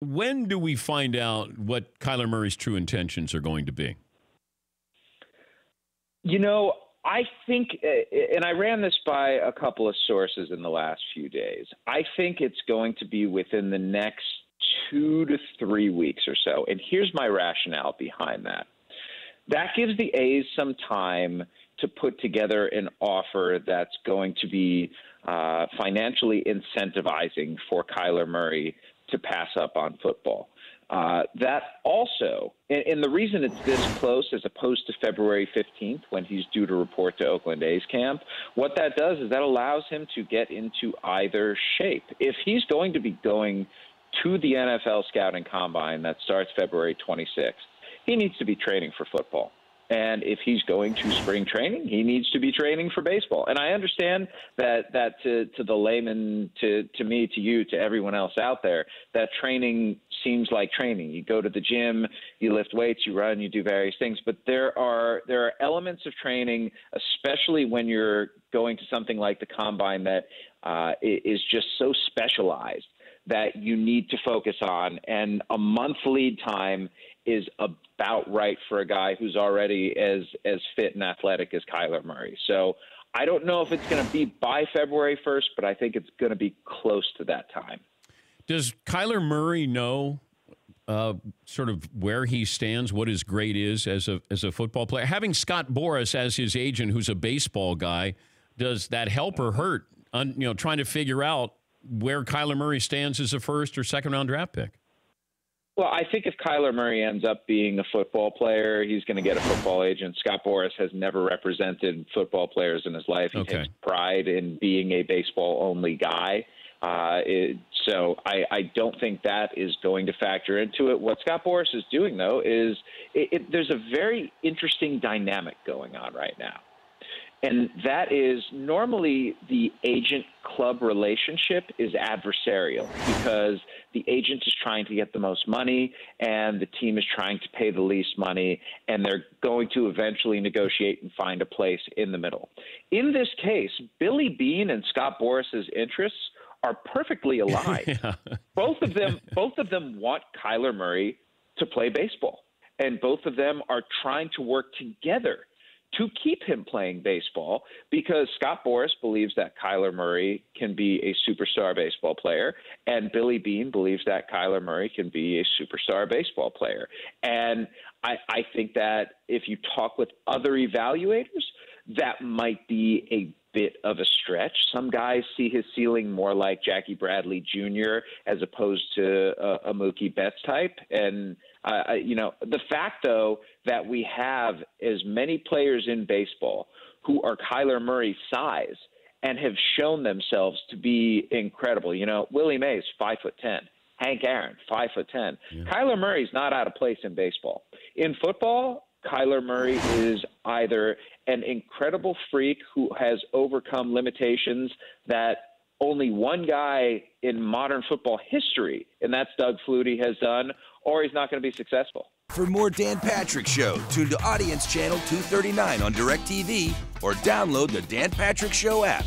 When do we find out what Kyler Murray's true intentions are going to be? I think, and I ran this by a couple of sources in the last few days, I think it's going to be within the next 2 to 3 weeks or so. And here's my rationale behind that. That gives the A's some time to put together an offer that's going to be financially incentivizing for Kyler Murray to pass up on football. That also, and the reason it's this close as opposed to February 15th when he's due to report to Oakland A's camp, what that does is that allows him to get into either shape. If he's going to be going to the NFL scouting combine that starts February 26th, he needs to be training for football. And if he's going to spring training, he needs to be training for baseball. And I understand that to the layman, to me, to you, to everyone else out there, that training seems like training. You go to the gym, you lift weights, you run, you do various things. But there are elements of training, especially when you're going to something like the combine, that is just so specialized that you need to focus on. And a month lead time is about right for a guy who's already as fit and athletic as Kyler Murray. So I don't know if it's going to be by February 1st, but I think it's going to be close to that time. Does Kyler Murray know sort of where he stands, what his grade is as a football player? Having Scott Boras as his agent, who's a baseball guy, does that help or hurt trying to figure out where Kyler Murray stands as a first or second round draft pick? Well, I think if Kyler Murray ends up being a football player, he's going to get a football agent. Scott Boras has never represented football players in his life. He takes pride in being a baseball-only guy. So I don't think that is going to factor into it. What Scott Boras is doing, though, is there's a very interesting dynamic going on right now. And that is, normally the agent-club relationship is adversarial because the agent is trying to get the most money and the team is trying to pay the least money, and they're going to eventually negotiate and find a place in the middle. In this case, Billy Beane and Scott Boras' interests are perfectly aligned. Yeah. Both of them want Kyler Murray to play baseball, and both of them are trying to work together to keep him playing baseball, because Scott Boras believes that Kyler Murray can be a superstar baseball player, and Billy Beane believes that Kyler Murray can be a superstar baseball player. And I think that if you talk with other evaluators, that might be a bit of a stretch. Some guys see his ceiling more like Jackie Bradley Jr. as opposed to a Mookie Betts type. And the fact, though, that we have as many players in baseball who are Kyler Murray's size and have shown themselves to be incredible. Willie Mays, 5'10". Hank Aaron, 5'10". Yeah. Kyler Murray's not out of place in baseball. In football, Kyler Murray is either an incredible freak who has overcome limitations that only one guy in modern football history, and that's Doug Flutie, has done, or he's not going to be successful. For more Dan Patrick Show, tune to Audience Channel 239 on DirecTV or download the Dan Patrick Show app.